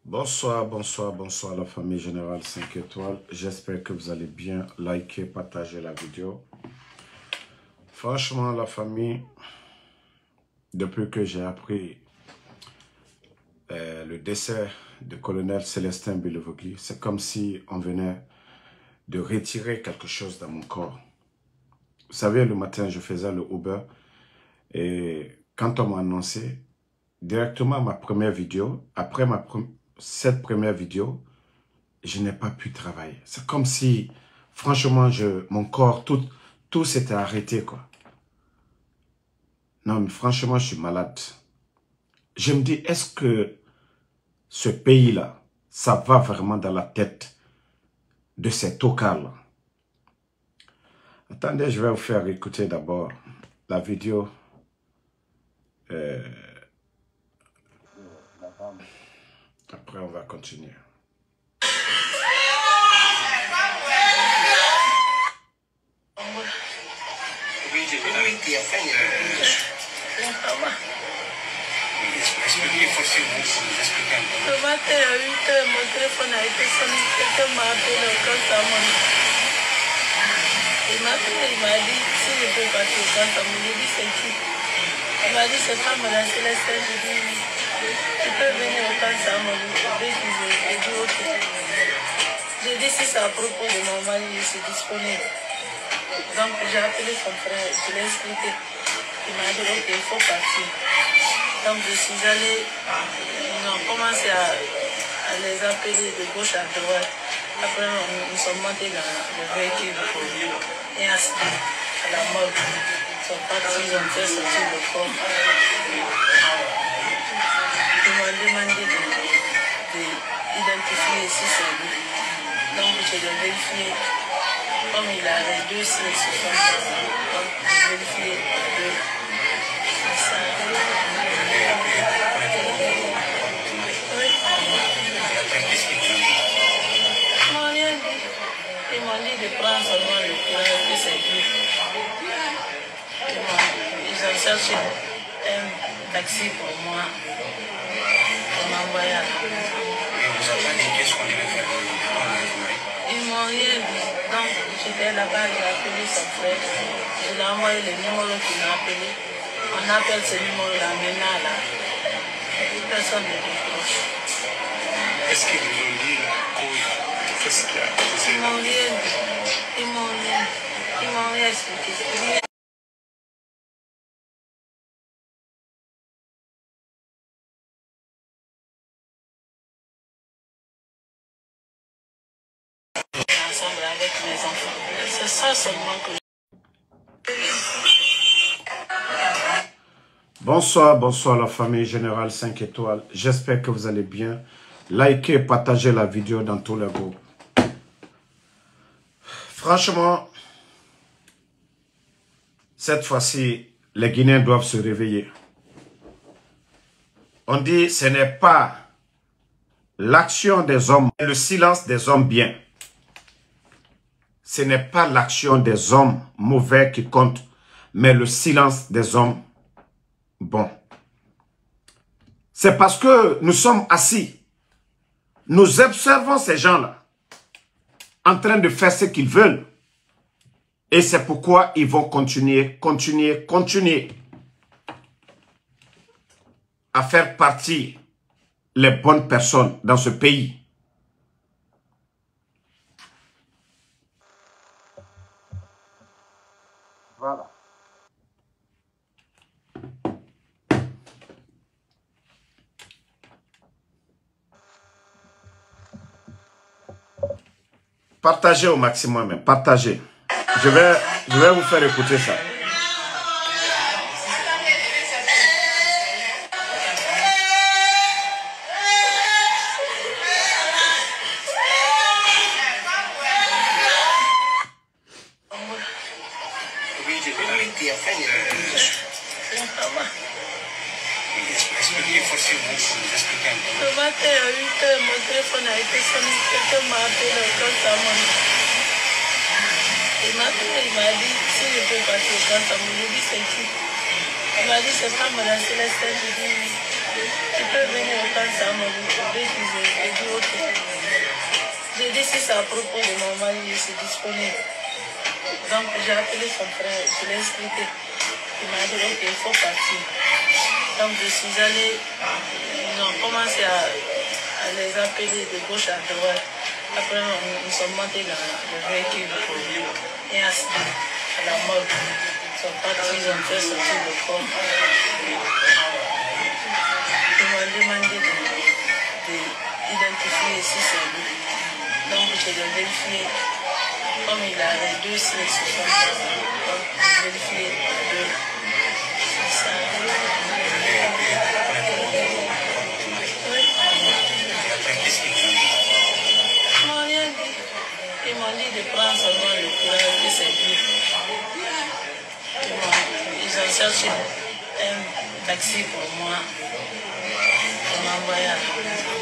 Bonsoir, bonsoir, bonsoir la famille Générale 5 étoiles. J'espère que vous allez bien. Likez, partagez la vidéo. Franchement, la famille, depuis que j'ai appris le décès du colonel Célestin Bilevogui, c'est comme si on venait de retirer quelque chose dans mon corps. Vous savez, le matin, je faisais le Uber et quand on m'a annoncé, directement ma première vidéo, après cette première vidéo, je n'ai pas pu travailler. C'est comme si, franchement, mon corps, tout s'était arrêté, quoi. Non, mais franchement, je suis malade. Je me dis, est-ce que ce pays-là, ça va vraiment dans la tête de ces tocards-là? Attendez, je vais vous faire écouter d'abord la vidéo. Après, on va continuer. Le matin à 8 h, mon téléphone a été sonné. Quelqu'un m'a appelé au Kansamon. Il m'a appelé, il m'a dit si je peux partir au Kansamon. J'ai dit c'est qui? Il m'a dit c'est pas Madame Célestin. J'ai dit oui. Tu peux venir au Kansamon. J'ai dit ok. J'ai dit si c'est à propos de mon mari, je suis disponible. Donc j'ai appelé son frère, je l'ai expliqué. Il m'a dit ok, il faut partir. Donc je suis allée, ils ont commencé à les appeler de gauche à droite. Après nous sommes montés dans le véhicule et ainsi à la morgue. Ils sont partis, ils ont fait sortir le corps. Ils m'ont demandé d'identifier si c'est lui. Donc je l'ai vérifié. Comme il avait deux signes sur son corps, donc j'ai vérifié deux. Ils m'ont dit de prendre seulement le courage que c'est lui. Ils ont cherché un taxi pour moi. Ils m'ont envoyé à la maison. Ils m'ont rien dit. Donc j'étais là-bas, j'ai appelé son frère. Je lui ai envoyé le numéro qu'il m'a appelé. On appelle ce numéro-là maintenant là. Personne ne décroche. Est-ce qu'ils vous ont dit la cause? Qu'est-ce qu'il y a? Ils m'ont rien dit. Ils m'ont rien expliqué. Ensemble avec mes enfants. C'est ça seulement que Bonsoir, bonsoir la famille Générale 5 étoiles. J'espère que vous allez bien. Likez, partagez la vidéo dans tous les groupes. Franchement, cette fois-ci, les Guinéens doivent se réveiller. On dit ce n'est pas l'action des hommes, mais le silence des hommes bien. Ce n'est pas l'action des hommes mauvais qui compte, mais le silence des hommes bons. C'est parce que nous sommes assis, nous observons ces gens-là en train de faire ce qu'ils veulent. Et c'est pourquoi ils vont continuer à faire partie les bonnes personnes dans ce pays. Voilà. Partagez au maximum, partagez. Je vais vous faire écouter ça. Le matin à 8 h, mon téléphone a été sonné. Quelqu'un m'a appelé au Kansamon. Il m'a appelé, il m'a dit si je peux partir au Kansamon. J'ai dit c'est qui? Il m'a dit c'est pas Madame Célestin. J'ai dit oui. Tu peux venir au Kansamon. J'ai dit si c'est à propos de mon mari, je suis disponible. Donc j'ai appelé son frère, je l'ai expliqué. Il m'a dit ok, il faut partir. Donc je suis allée, ils ont commencé à les appeler de gauche à droite. Après nous sommes montés dans le véhicule et ainsi à la mort. Ils sont partis, ils ont fait sortir le corps. Ils m'ont demandé d'identifier si c'est lui. Donc je l'ai vérifié. Comme il avait 2 signes sur son corps, donc j'ai vérifié les 2. C'est ça. Ils m'ont rien dit. Ils m'ont dit de prendre seulement le courage que c'est lui. Ils ont cherché un taxi pour moi. Pour m'envoyer à la maison.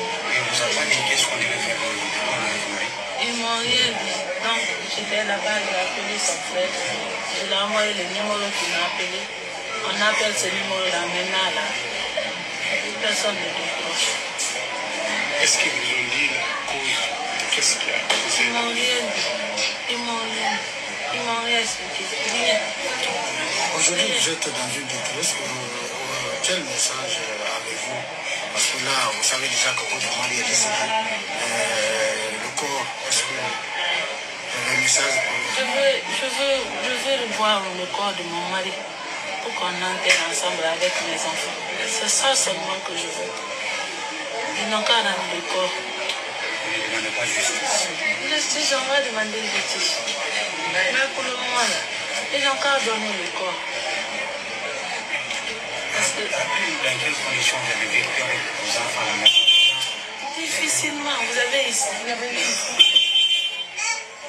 Ils m'ont rien dit. Donc j'étais là-bas, j'ai appelé son frère. Je lui ai envoyé le numéro qu'il m'a appelé. On appelle ce numéro-là maintenant là. Personne ne décroche. Est-ce qu'ils vous ont dit la cause? Qu'est-ce qu'il y a? Ils m'ont rien dit. Ils m'ont rien expliqué. Rien. Aujourd'hui, vous êtes dans une détresse. Quel message avez-vous? Parce que là, vous savez déjà que votre mari est décédé. Le corps, est-ce que vous avez un message pour vous? Je veux revoir le corps de mon mari pour qu'on enterre ensemble avec mes enfants. C'est ça seulement que je veux. Ils n'ont qu'à rendre le corps. Vous ne demandez pas justice. Justice, on va demander justice. Mais pour le moment, là, ils n'ont qu'à donner le corps. Parce que... Dans quelles conditions vous avez vécu avec vos enfants à la maison? Difficilement, vous avez vu ici.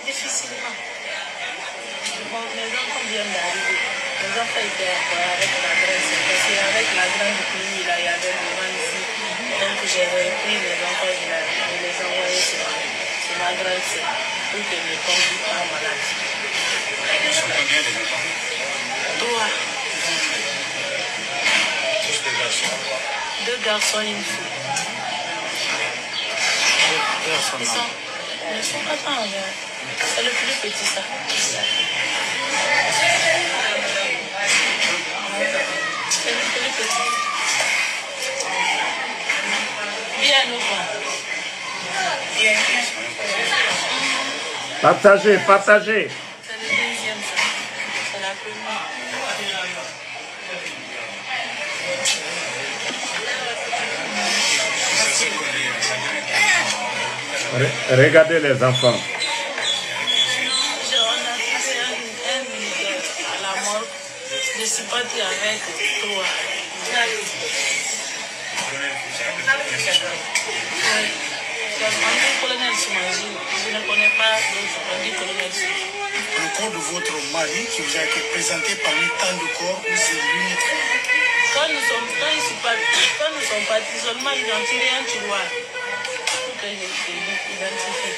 Difficilement. Bon, mes enfants viennent d'arriver. Mes enfants étaient encore avec la grande sœur. Parce qu'avec la grande pluie, là, il y avait le vent ici. Donc j'ai repris les enfants, je les envoyais sur ma grande sœur pour qu'elle ne tombe pas malade. Ils sont combien les enfants? 3. Tous des garçons? 2 garçons et une fille. Ils ne sont pas tant envers. C'est le plus petit ça. C'est le plus petit. Bien au fond. Partagez, partagez. C'est le deuxième ça. C'est la première. Regardez les enfants. On a fait un militaire à la mort. Je suis parti avec 3. On dit colonel Soumaji. Je ne connais pas d'autres. On dit colonel Soumaji. Le corps de votre mari qui vous a été présenté parmi tant de corps, ou c'est l'unique? Quand nous sommes partis, seulement ils ont tiré un tiroir. Pour que je l'identifie.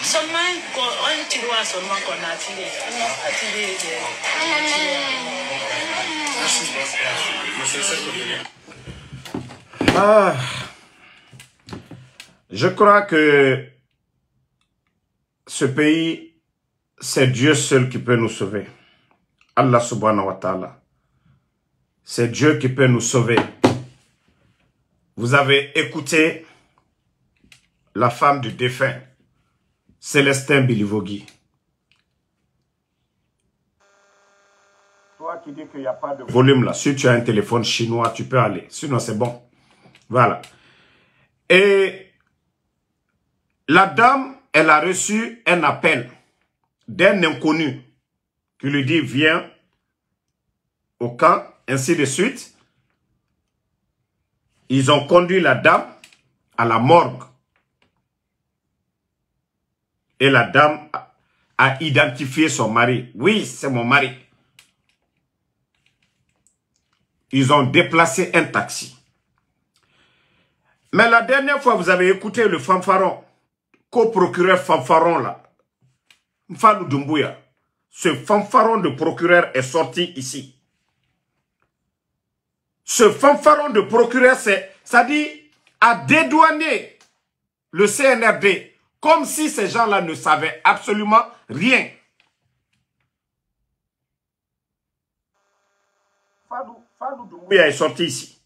Seulement un tiroir seulement qu'on a tiré. On a tiré des Ah, je crois que ce pays, c'est Dieu seul qui peut nous sauver. Allah subhanahu wa ta'ala. C'est Dieu qui peut nous sauver. Vous avez écouté la femme du défunt, Célestin Bilivogui. Toi qui dis qu'il n'y a pas de volume là, si tu as un téléphone chinois, tu peux aller. Sinon, c'est bon. Voilà. Et la dame, elle a reçu un appel d'un inconnu qui lui dit, viens au camp, ainsi de suite. Ils ont conduit la dame à la morgue. Et la dame a identifié son mari. Oui, c'est mon mari. Ils ont déplacé un taxi. Mais la dernière fois, vous avez écouté le fanfaron, co-procureur fanfaron là, Mfalou Doumbouya. Ce fanfaron de procureur est sorti ici. Ce fanfaron de procureur, ça dit, a dédouané le CNRD, comme si ces gens-là ne savaient absolument rien. Fadou Doumbouya est sorti ici.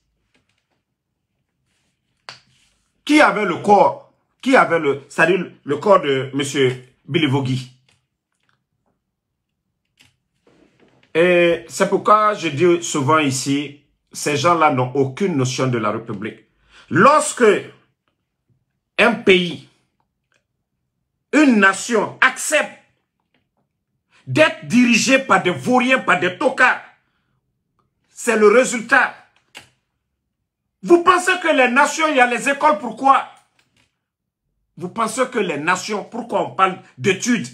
Qui avait le corps? Qui avait c'est-à-dire le corps de M. Bilivogui? Et c'est pourquoi je dis souvent ici, ces gens-là n'ont aucune notion de la République. Lorsque un pays, une nation accepte d'être dirigé par des vauriens, par des tocards, c'est le résultat. Vous pensez que les nations, il y a les écoles, pourquoi? Vous pensez que les nations, pourquoi on parle d'études?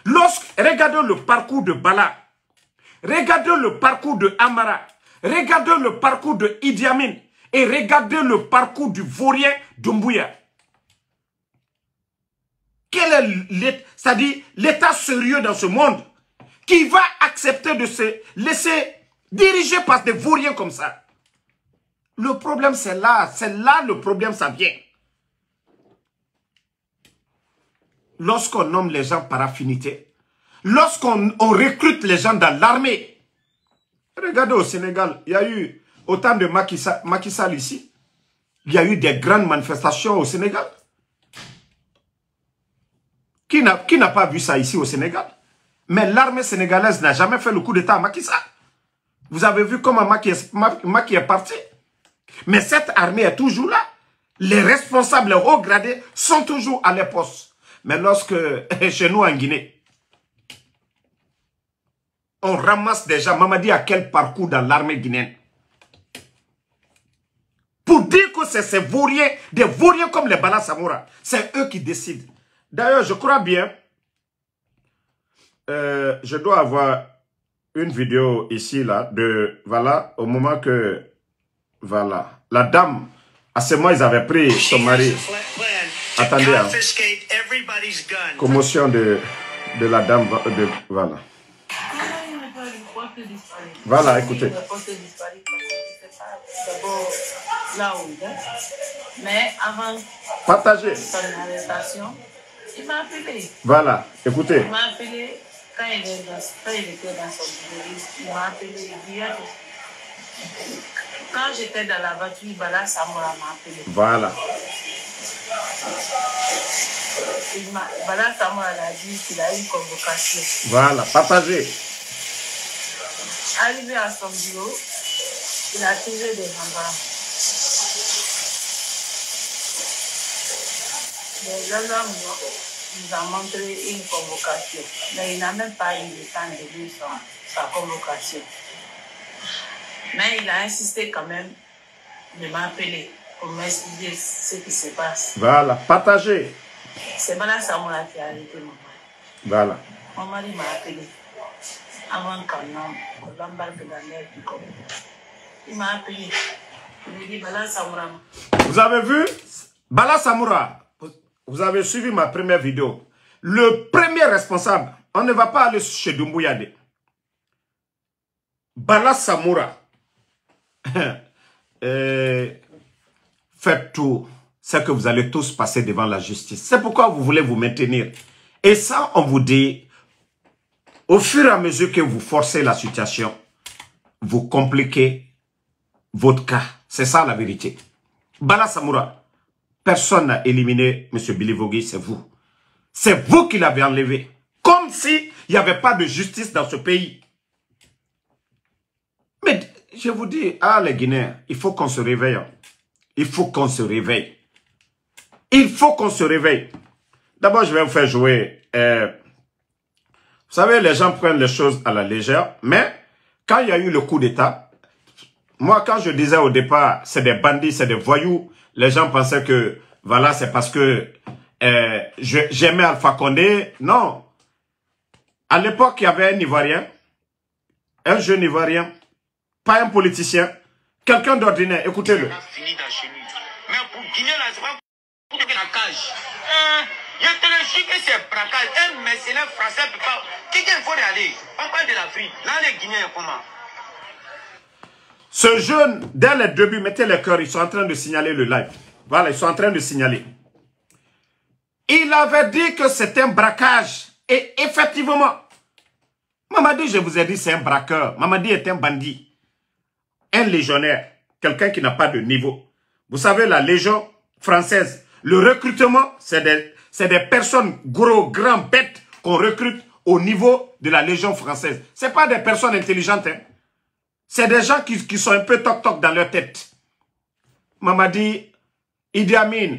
Regardez le parcours de Bala, regardez le parcours de Amara, regardez le parcours de Idi Amin et regardez le parcours du vaurien Doumbouya. Quel est l'état sérieux dans ce monde qui va accepter de se laisser diriger par des vauriens comme ça? Le problème c'est là le problème ça vient. Lorsqu'on nomme les gens par affinité, lorsqu'on recrute les gens dans l'armée. Regardez au Sénégal, il y a eu autant de Macky Sall ici, il y a eu des grandes manifestations au Sénégal. Qui n'a pas vu ça ici au Sénégal? Mais l'armée sénégalaise n'a jamais fait le coup d'État à Macky Sall. Vous avez vu comment Macky est parti? Mais cette armée est toujours là. Les responsables, les hauts gradés sont toujours à leur poste. Mais lorsque, chez nous en Guinée, on ramasse des gens, Mamadi a quel parcours dans l'armée guinéenne? Pour dire que c'est ces vauriens, des vauriens comme les Bala Samoura, c'est eux qui décident. D'ailleurs, je crois bien, je dois avoir une vidéo ici, là, voilà, au moment que, voilà, la dame, à ce moment, ils avaient pris son mari. Attendez, hein. Commotion de la dame, voilà. Voilà, écoutez. Mais avant partagez. Son arrestation, il m'a appelé. Voilà, écoutez. Il m'a appelé quand il était dans son bureau. Il m'a appelé hier. Quand j'étais dans la voiture, Bala Samoura m'a appelé. Voilà. Bala Samoura a dit qu'il a eu une convocation. Voilà, partagez. Arrivé à son bureau, il a tiré des gendarmes. Les gendarmes nous ont montré une convocation, mais il n'a même pas eu le temps de lire sa convocation. Mais il a insisté quand même de m'appeler pour m'expliquer ce qui se passe. Voilà, partagez. C'est Bala Samoura qui a arrêté mon mari. Voilà. Mon mari m'a appelé avant qu'on l'embarque dans l'air du Congo. Il m'a appelé. Il m'a dit Bala Samoura. Vous avez vu? Bala Samoura, vous avez suivi ma première vidéo. Le premier responsable, on ne va pas aller chez Doumbouya. Bala Samoura. Faites tout, c'est que vous allez tous passer devant la justice. C'est pourquoi vous voulez vous maintenir. Et ça, on vous dit, au fur et à mesure que vous forcez la situation, vous compliquez votre cas. C'est ça la vérité. Bala Samoura, personne n'a éliminé M. Bilivogui, c'est vous. C'est vous qui l'avez enlevé. Comme s'il n'y avait pas de justice dans ce pays. Mais je vous dis, les Guinéens, il faut qu'on se réveille. Il faut qu'on se réveille. Il faut qu'on se réveille. D'abord, je vais vous faire jouer. Vous savez, les gens prennent les choses à la légère. Mais quand il y a eu le coup d'État, moi, quand je disais au départ, c'est des bandits, c'est des voyous, les gens pensaient que, voilà, c'est parce que j'aimais Alpha Condé. Non. À l'époque, il y avait un Ivoirien, un jeune Ivoirien, pas un politicien, quelqu'un d'ordinaire. Écoutez-le. Mais pour Guinée, là, c'est pas pour la cage. Je te le jure que c'est braquage. Un mercenaire français ne peut pas. Quelqu'un faut y aller. On parle de l'Afrique. Là, les Guinéens, comment? Ce jeune, dès le début, mettez les cœurs, ils sont en train de signaler le live. Voilà, ils sont en train de signaler. Il avait dit que c'est un braquage. Et effectivement, Mamadi, je vous ai dit, c'est un braqueur. Mamadi est un bandit. Un légionnaire. Quelqu'un qui n'a pas de niveau. Vous savez, la Légion française, le recrutement, c'est des personnes gros, grands, bêtes qu'on recrute au niveau de la Légion française. Ce n'est pas des personnes intelligentes. Hein. C'est des gens qui sont un peu toc-toc dans leur tête. Mamadi, Idi Amin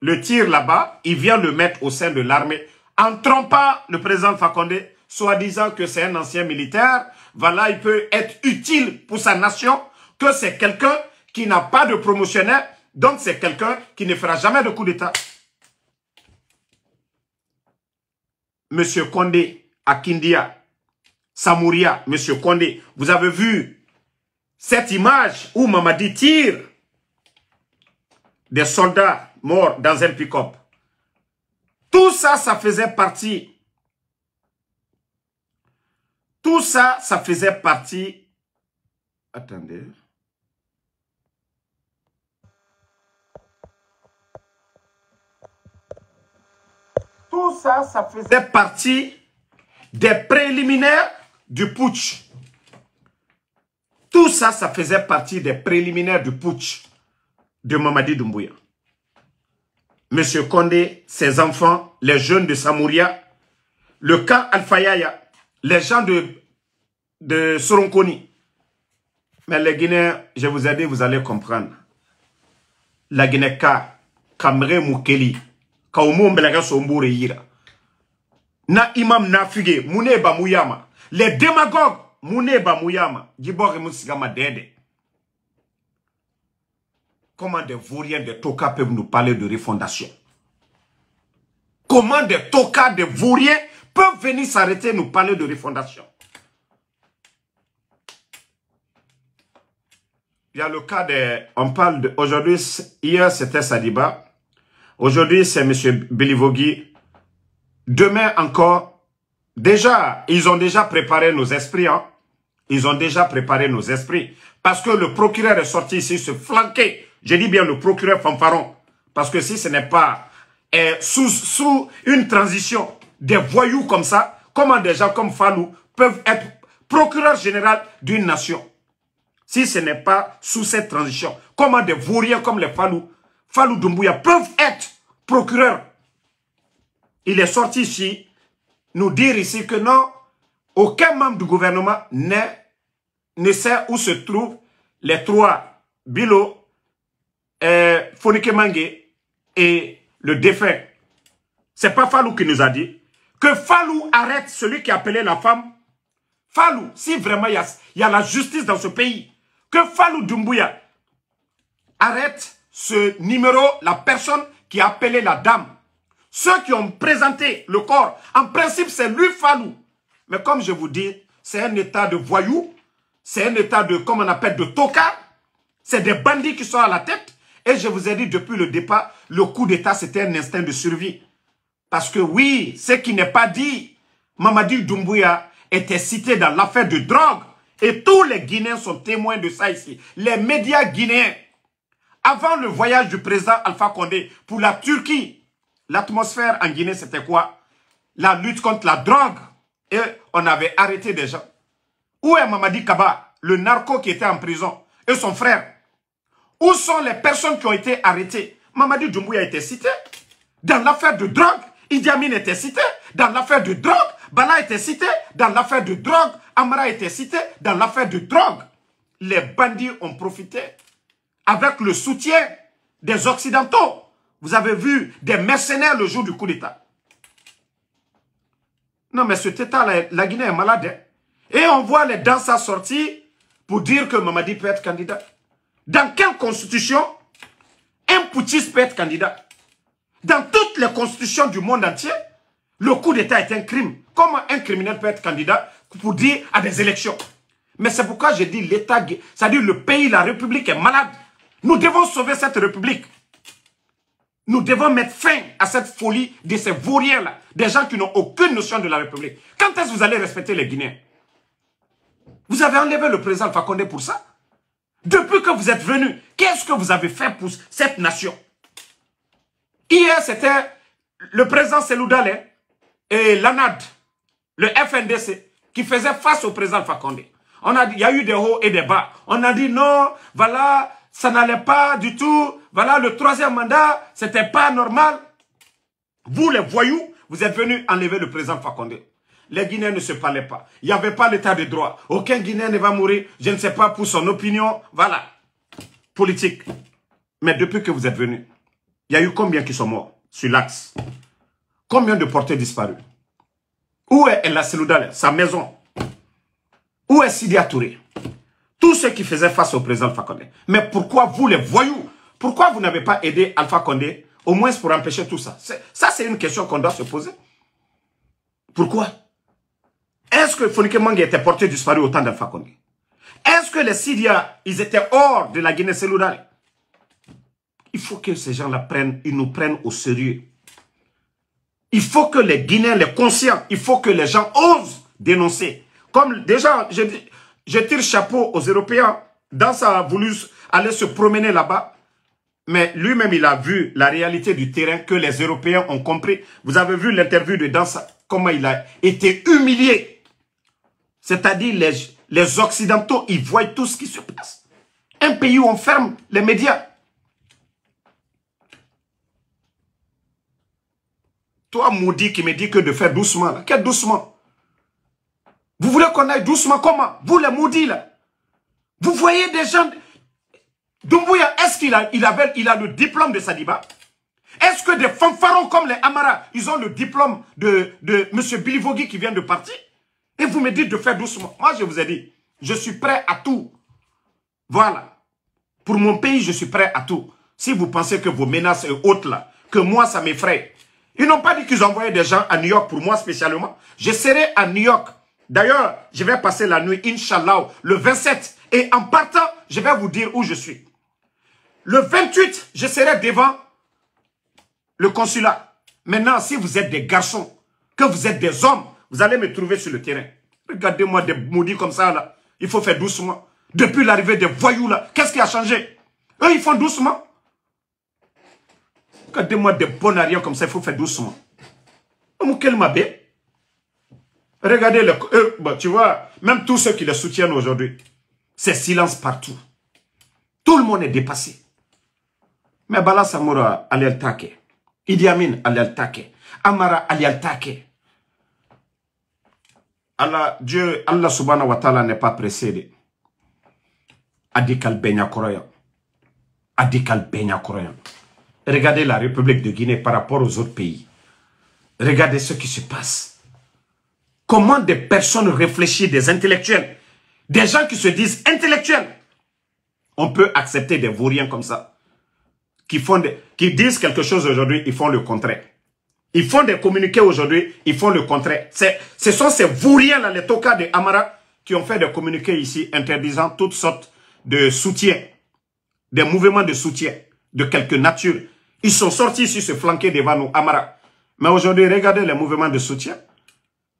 le tire là-bas, il vient le mettre au sein de l'armée en trompant le président Fakonde, soi-disant que c'est un ancien militaire. Voilà, il peut être utile pour sa nation, que c'est quelqu'un qui n'a pas de promotionnaire, donc c'est quelqu'un qui ne fera jamais de coup d'État. Monsieur Condé, à Kindia, Samouria, Monsieur Condé, vous avez vu cette image où Mamadi tire des soldats morts dans un pick-up. Tout ça, ça faisait partie. Tout ça, ça faisait partie. Attendez. Tout ça, ça faisait partie des préliminaires du putsch. Tout ça, ça faisait partie des préliminaires du putsch de Mamadi Doumbouya. Monsieur Condé, ses enfants, les jeunes de Samouria, le camp Alfayaya, les gens de Soronkoni. Mais les Guinéens, je vous ai dit, vous allez comprendre. La Guinée-Ka, Kamre Moukeli, Kaumo Mbelaga Somboure Yira. Na Imam Nafige, Mouneba Mouyama. Les démagogues, Mouneba Mouyama. Djibor Moussigama Dede. Comment des vauriens, des tokas peuvent nous parler de refondation? Comment des tokas, des vauriens peuvent venir s'arrêter et nous parler de refondation? Il y a le cas de... On parle de... Aujourd'hui, hier c'était Sadiba. Aujourd'hui c'est M. Belivogui. Demain encore. Déjà, ils ont déjà préparé nos esprits. Hein? Ils ont déjà préparé nos esprits. Parce que le procureur est sorti ici se flanquer. Je dis bien le procureur Fanfaron. Parce que si ce n'est pas sous une transition des voyous comme ça, comment des gens comme Fallou peuvent être procureur général d'une nation? Si ce n'est pas sous cette transition, comment des vauriens comme les Fallou Doumbouya peuvent être procureurs? Il est sorti ici, nous dire ici que non, aucun membre du gouvernement ne sait où se trouvent les trois Bilo, Fonike Mange et le défunt. C'est pas Fallou qui nous a dit que Fallou arrête celui qui appelait la femme. Fallou, si vraiment il y a la justice dans ce pays, que Fallou Doumbouya arrête ce numéro, la personne qui a appelé la dame. Ceux qui ont présenté le corps, en principe c'est lui Fallou. Mais comme je vous dis, c'est un état de voyous, c'est un état de, comme on appelle, de toka. C'est des bandits qui sont à la tête. Et je vous ai dit depuis le départ, le coup d'État, c'était un instinct de survie. Parce que oui, ce qui n'est pas dit, Mamadi Doumbouya était cité dans l'affaire de drogue. Et tous les Guinéens sont témoins de ça ici. Les médias guinéens, avant le voyage du président Alpha Condé pour la Turquie, l'atmosphère en Guinée, c'était quoi? La lutte contre la drogue. Et on avait arrêté des gens. Où est Mamadi Kaba, le narco qui était en prison, et son frère? Où sont les personnes qui ont été arrêtées? Mamadi Doumbouya était cité. Dans l'affaire de drogue, Idi Amin était cité. Dans l'affaire de drogue, Bala était cité. Dans l'affaire de drogue, Amara était cité. Dans l'affaire de drogue, les bandits ont profité avec le soutien des Occidentaux. Vous avez vu des mercenaires le jour du coup d'État. Non, mais cet État-là, la Guinée est malade. Hein? Et on voit les danseurs sortir pour dire que Mamadi peut être candidat. Dans quelle constitution un putschiste peut être candidat? Dans toutes les constitutions du monde entier, le coup d'État est un crime. Comment un criminel peut être candidat pour dire à des élections? Mais c'est pourquoi je dis l'État, c'est-à-dire le pays, la République est malade. Nous devons sauver cette République. Nous devons mettre fin à cette folie de ces vauriens-là, des gens qui n'ont aucune notion de la République. Quand est-ce que vous allez respecter les Guinéens? Vous avez enlevé le président Alpha Condé pour ça? Depuis que vous êtes venu, qu'est-ce que vous avez fait pour cette nation? Hier, c'était le président Seloudale et l'ANAD, le FNDC, qui faisaient face au président Alpha Condé. Il y a eu des hauts et des bas. On a dit non, voilà, ça n'allait pas du tout. Voilà, le troisième mandat, c'était pas normal. Vous, les voyous, vous êtes venus enlever le président Alpha Condé. Les Guinéens ne se parlaient pas. Il n'y avait pas l'état de droit. Aucun Guinéen ne va mourir, je ne sais pas, pour son opinion. Voilà. Politique. Mais depuis que vous êtes venus, il y a eu combien qui sont morts sur l'axe? Combien de portés disparus? Où est El Seloudale, sa maison? Où est Sidi Touré? Tous ceux qui faisaient face au président Alpha Condé. Mais pourquoi vous, les voyous, pourquoi vous n'avez pas aidé Alpha Condé, au moins pour empêcher tout ça? Ça, c'est une question qu'on doit se poser. Pourquoi? Est-ce que Fonike Mangue était porté disparu au temps d'Alpha Condé? Est-ce que les Sidia, ils étaient hors de la Guinée Seloudale? Il faut que ces gens-là ils nous prennent au sérieux. Il faut que les Guinéens, les conscients, il faut que les gens osent dénoncer. Comme déjà, je tire chapeau aux Européens. Dansa a voulu aller se promener là-bas. Mais lui-même, il a vu la réalité du terrain que les Européens ont compris. Vous avez vu l'interview de Dansa, comment il a été humilié. C'est-à-dire, les Occidentaux, ils voient tout ce qui se passe. Un pays où on ferme les médias. Toi, maudit, qui me dit que de faire doucement. Quel doucement? Vous voulez qu'on aille doucement? Comment? Vous, les maudits, là. Vous voyez des gens... Doumbouya, est-ce qu'il a le diplôme de Sadiba? Est-ce que des fanfarons comme les Amara, ils ont le diplôme de M. Bilivogui qui vient de partir? Et vous me dites de faire doucement. Moi, je vous ai dit, je suis prêt à tout. Voilà. Pour mon pays, je suis prêt à tout. Si vous pensez que vos menaces et autres, là, que moi, ça m'effraie. Ils n'ont pas dit qu'ils envoyaient des gens à New York pour moi spécialement. Je serai à New York. D'ailleurs, je vais passer la nuit, Inch'Allah, le 27. Et en partant, je vais vous dire où je suis. Le 28, je serai devant le consulat. Maintenant, si vous êtes des garçons, que vous êtes des hommes, vous allez me trouver sur le terrain. Regardez-moi des maudits comme ça, là. Il faut faire doucement. Depuis l'arrivée des voyous, là, qu'est-ce qui a changé? Eux, ils font doucement. Regardez-moi des bonariens comme ça, il faut faire doucement. Regardez, tu vois, même tous ceux qui les soutiennent aujourd'hui, c'est silence partout. Tout le monde est dépassé. Mais Bala Samoura, allez al take. Idi Amin, allez al take. Amara, allez al take. Dieu, Allah subhanahu wa ta'ala n'est pas pressé. Adikal Benya Koroyan. Adikal Benya Koroyan. Regardez la République de Guinée par rapport aux autres pays. Regardez ce qui se passe. Comment des personnes réfléchissent, des intellectuels, des gens qui se disent intellectuels, on peut accepter des vauriens comme ça, qui disent quelque chose aujourd'hui, ils font le contraire. Ils font des communiqués aujourd'hui, ils font le contraire. Ce sont ces vauriens-là, les tokas de Amara, qui ont fait des communiqués ici interdisant toutes sortes de soutien, des mouvements de soutien de quelque nature. Ils sont sortis ici se flanquer devant nous, Amara. Mais aujourd'hui, regardez les mouvements de soutien.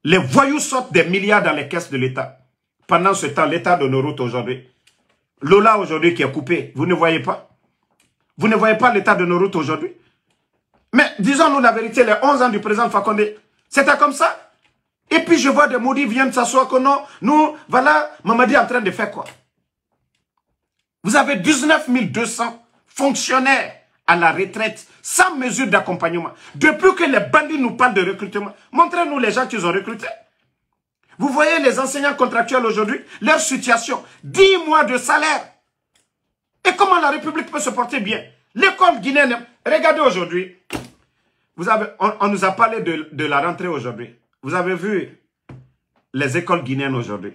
Les voyous sortent des milliards dans les caisses de l'État. Pendant ce temps, l'État de nos routes aujourd'hui. Lola aujourd'hui qui est coupé, vous ne voyez pas? Vous ne voyez pas l'état de nos routes aujourd'hui? Mais disons-nous la vérité, les 11 ans du président Alpha Condé, c'était comme ça. Et puis je vois des maudits viennent s'asseoir que non, nous, voilà, Mamadi est en train de faire quoi? Vous avez 19 200 fonctionnaires à la retraite, sans mesure d'accompagnement. Depuis que les bandits nous parlent de recrutement, montrez-nous les gens qu'ils ont recrutés. Vous voyez les enseignants contractuels aujourd'hui, leur situation, 10 mois de salaire. Et comment la République peut se porter bien? L'école guinéenne, regardez aujourd'hui, on nous a parlé de la rentrée aujourd'hui. Vous avez vu les écoles guinéennes aujourd'hui,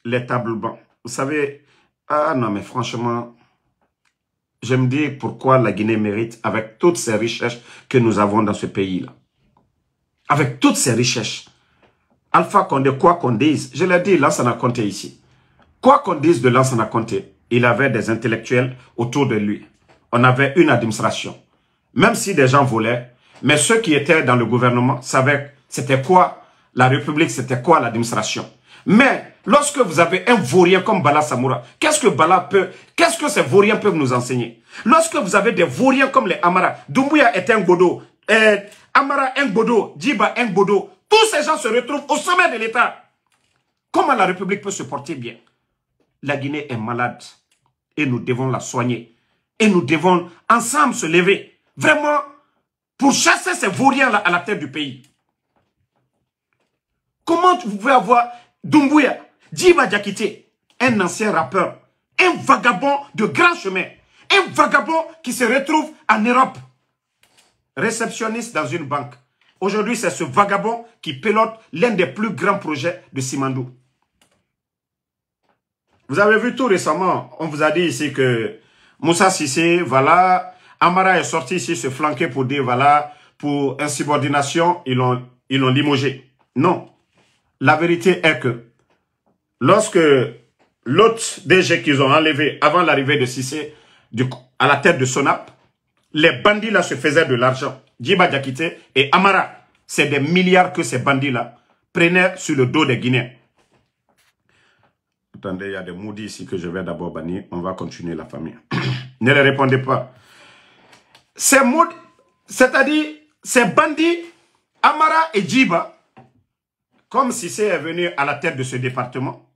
les tables bancs. Vous savez, ah non mais franchement, je me dis pourquoi la Guinée mérite, avec toutes ces richesses que nous avons dans ce pays-là. Avec toutes ces richesses. Alpha Condé, quoi qu'on dise, je l'ai dit, Lansana Conté ici. Quoi qu'on dise de Lansana Conté, il avait des intellectuels autour de lui. On avait une administration. Même si des gens volaient, mais ceux qui étaient dans le gouvernement savaient c'était quoi la République, c'était quoi l'administration. Mais lorsque vous avez un vaurien comme Bala Samoura, qu'est-ce que ces vauriens peuvent nous enseigner? Lorsque vous avez des vauriens comme les Amara, Doumbouya était un godo, Amara Ngbodo, Djiba Ngbodo, tous ces gens se retrouvent au sommet de l'État. Comment la République peut se porter bien? La Guinée est malade et nous devons la soigner. Et nous devons ensemble se lever, vraiment, pour chasser ces vauriens-là à la tête du pays. Comment vous pouvez avoir Doumbouya, Djiba Diakité, un ancien rappeur, un vagabond de grand chemin, un vagabond qui se retrouve en Europe, réceptionniste dans une banque. Aujourd'hui, c'est ce vagabond qui pilote l'un des plus grands projets de Simandou. Vous avez vu tout récemment, on vous a dit ici que Moussa Cissé, voilà, Amara est sorti ici se flanquer pour dire, voilà, pour insubordination, ils l'ont limogé. Non. La vérité est que lorsque l'autre DG qu'ils ont enlevé avant l'arrivée de Cissé à la tête de Sonap, les bandits là se faisaient de l'argent. Djiba Diakité et Amara, c'est des milliards que ces bandits là prenaient sur le dos des Guinéens. Attendez, il y a des maudits ici que je vais d'abord bannir. On va continuer la famille. Ne les répondez pas. Ces maudits, c'est-à-dire ces bandits, Amara et Djiba, comme Cissé est venu à la tête de ce département,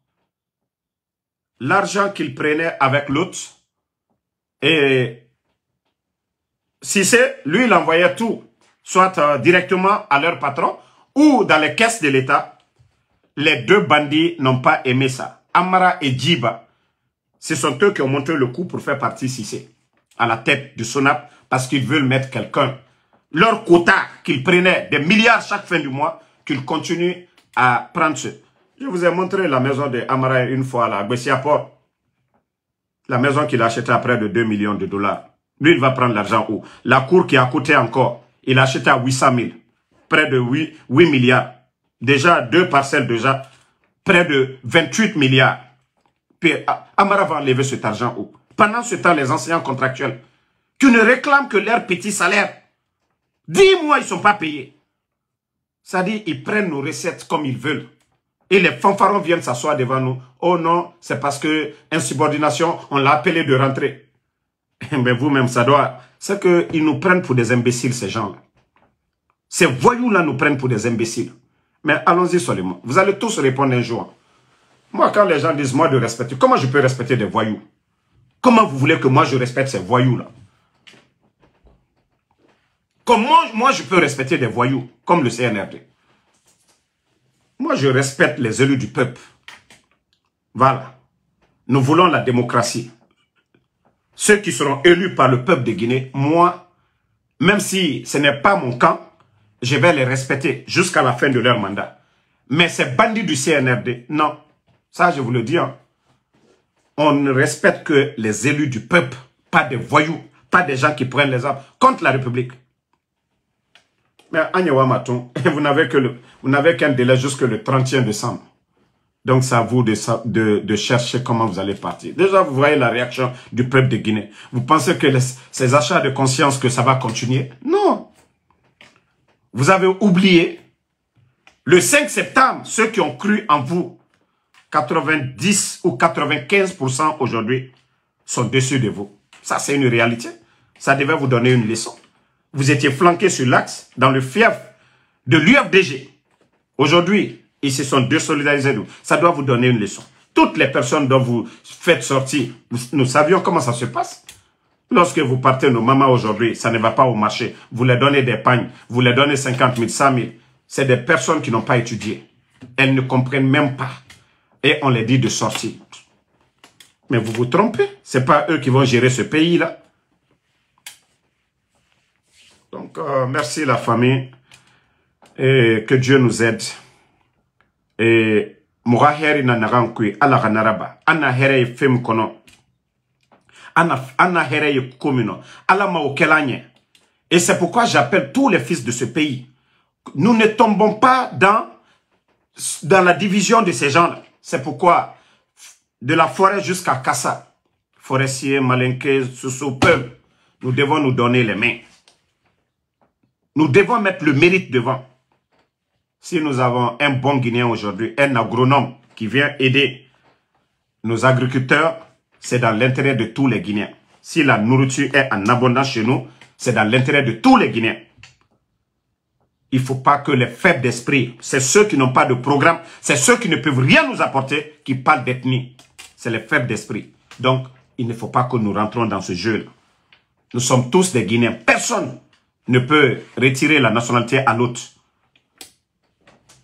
l'argent qu'ils prenaient avec l'autre, et Cissé, lui, il envoyait tout, soit directement à leur patron, ou dans les caisses de l'État. Les deux bandits n'ont pas aimé ça. Amara et Djiba, ce sont eux qui ont monté le coup pour faire partie Cissé à la tête du Sonap parce qu'ils veulent mettre quelqu'un. Leur quota qu'ils prenaient, des milliards chaque fin du mois, qu'ils continuent à prendre ce. Je vous ai montré la maison de Amara une fois là, à Gbessiaport. La maison qu'il a achetée à près de 2 millions de dollars. Lui, il va prendre l'argent où? La cour qui a coûté encore, il a acheté à 800 000. Près de 8 milliards. Déjà, 2 parcelles déjà. Près de 28 milliards. Puis Amara va enlever cet argent où? Pendant ce temps, les enseignants contractuels, qui ne réclament que leur petit salaire, 10 mois, ils ne sont pas payés. C'est-à-dire, ils prennent nos recettes comme ils veulent. Et les fanfarons viennent s'asseoir devant nous. Oh non, c'est parce que insubordination, on l'a appelé de rentrer. Mais vous-même, ça doit... C'est qu'ils nous prennent pour des imbéciles, ces gens-là. Ces voyous-là nous prennent pour des imbéciles. Mais allons-y seulement. Vous allez tous répondre un jour. Moi, quand les gens disent, moi, de respecter, comment je peux respecter des voyous? Comment vous voulez que moi, je respecte ces voyous-là? Comment moi, je peux respecter des voyous, comme le CNRD? Moi, je respecte les élus du peuple. Voilà. Nous voulons la démocratie. Ceux qui seront élus par le peuple de Guinée, moi, même si ce n'est pas mon camp, je vais les respecter jusqu'à la fin de leur mandat. Mais ces bandits du CNRD, non. Ça, je vous le dis. Hein. On ne respecte que les élus du peuple, pas des voyous, pas des gens qui prennent les armes contre la République. Mais Agnewa Maton, vous n'avez qu'un délai jusque le 31 décembre. Donc, c'est à vous de chercher comment vous allez partir. Déjà, vous voyez la réaction du peuple de Guinée. Vous pensez que ces achats de conscience, que ça va continuer? Non. Vous avez oublié, le 5 septembre, ceux qui ont cru en vous, 90 ou 95% aujourd'hui, sont déçus de vous. Ça, c'est une réalité. Ça devait vous donner une leçon. Vous étiez flanqués sur l'axe, dans le fief de l'UFDG. Aujourd'hui, ils se sont désolidarisés de vous. Ça doit vous donner une leçon. Toutes les personnes dont vous faites sortir, nous savions comment ça se passe. Lorsque vous partez, nos mamans aujourd'hui, ça ne va pas au marché. Vous leur donnez des pagnes, vous leur donnez 50 000, 100 000. C'est des personnes qui n'ont pas étudié. Elles ne comprennent même pas. Et on les dit de sortir. Mais vous vous trompez. Ce n'est pas eux qui vont gérer ce pays-là. Donc, merci la famille. Et que Dieu nous aide. Et Moura heri na narankui ala ganaraba. Ana here fem kono. Ana here komino. Ala maokelanye. Et c'est pourquoi j'appelle tous les fils de ce pays. Nous ne tombons pas dans la division de ces gens-là. C'est pourquoi, de la forêt jusqu'à Kassa, forestiers, malinqués, sous peuple, nous devons nous donner les mains. Nous devons mettre le mérite devant. Si nous avons un bon Guinéen aujourd'hui, un agronome qui vient aider nos agriculteurs, c'est dans l'intérêt de tous les Guinéens. Si la nourriture est en abondance chez nous, c'est dans l'intérêt de tous les Guinéens. il ne faut pas que les faibles d'esprit, c'est ceux qui n'ont pas de programme, c'est ceux qui ne peuvent rien nous apporter, qui parlent d'ethnie. C'est les faibles d'esprit. Donc, il ne faut pas que nous rentrons dans ce jeu-là. Nous sommes tous des Guinéens. Personne ne peut retirer la nationalité à l'autre.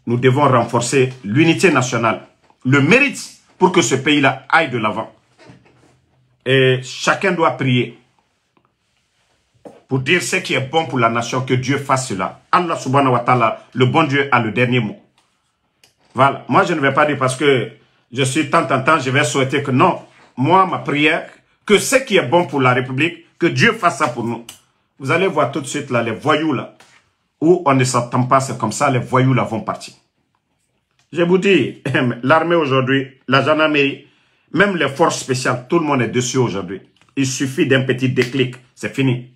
Nous devons renforcer l'unité nationale, le mérite pour que ce pays-là aille de l'avant. Et chacun doit prier pour dire ce qui est bon pour la nation, que Dieu fasse cela. Allah subhanahu wa ta'ala, le bon Dieu a le dernier mot. Voilà. Moi, je ne vais pas dire parce que je suis tant, je vais souhaiter que non. Moi, ma prière, que ce qui est bon pour la République, que Dieu fasse ça pour nous. Vous allez voir tout de suite là, les voyous là, où on ne s'attend pas, c'est comme ça, les voyous là vont partir. Je vous dis, l'armée aujourd'hui, la gendarmerie, même les forces spéciales, tout le monde est dessus aujourd'hui. Il suffit d'un petit déclic, c'est fini.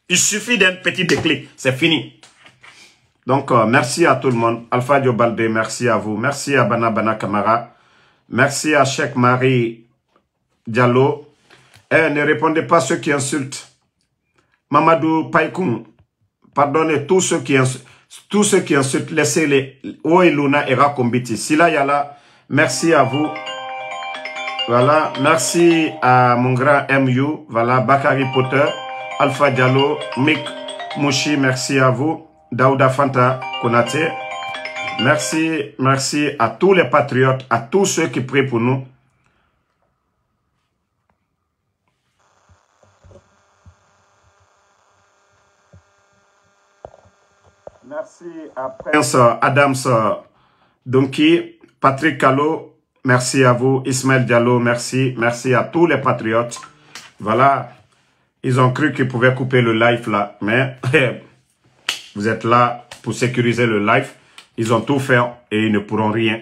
Il suffit d'un petit déclic, c'est fini. Donc, merci à tout le monde. Alpha Diobalde, merci à vous. Merci à Bana Kamara. Merci à Cheikh Marie Diallo. Et ne répondez pas à ceux qui insultent. Mamadou Paikoum, pardonnez tous ceux qui insultent. Laissez-les. Oe Luna et Rakombiti. Sila Yala, merci à vous. Voilà, merci à mon grand MU. Voilà, Bakari Potter, Alpha Diallo, Mick Mouchi, merci à vous. Daouda Fanta Konate. Merci à tous les patriotes, à tous ceux qui prient pour nous. Merci à Prince Adams Donki, Patrick Calo, merci à vous. Ismaël Diallo, merci. Merci à tous les patriotes. Voilà, ils ont cru qu'ils pouvaient couper le live là, mais vous êtes là pour sécuriser le live. Ils ont tout fait et ils ne pourront rien.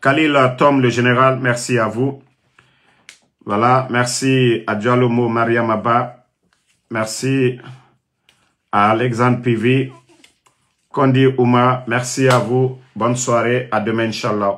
Khalil Tom, le général, merci à vous. Voilà, merci à Dialomo Mariam Abba. Merci à Alexandre Pivi. Kondi Ouma, merci à vous. Bonne soirée. À demain, Inch'Allah.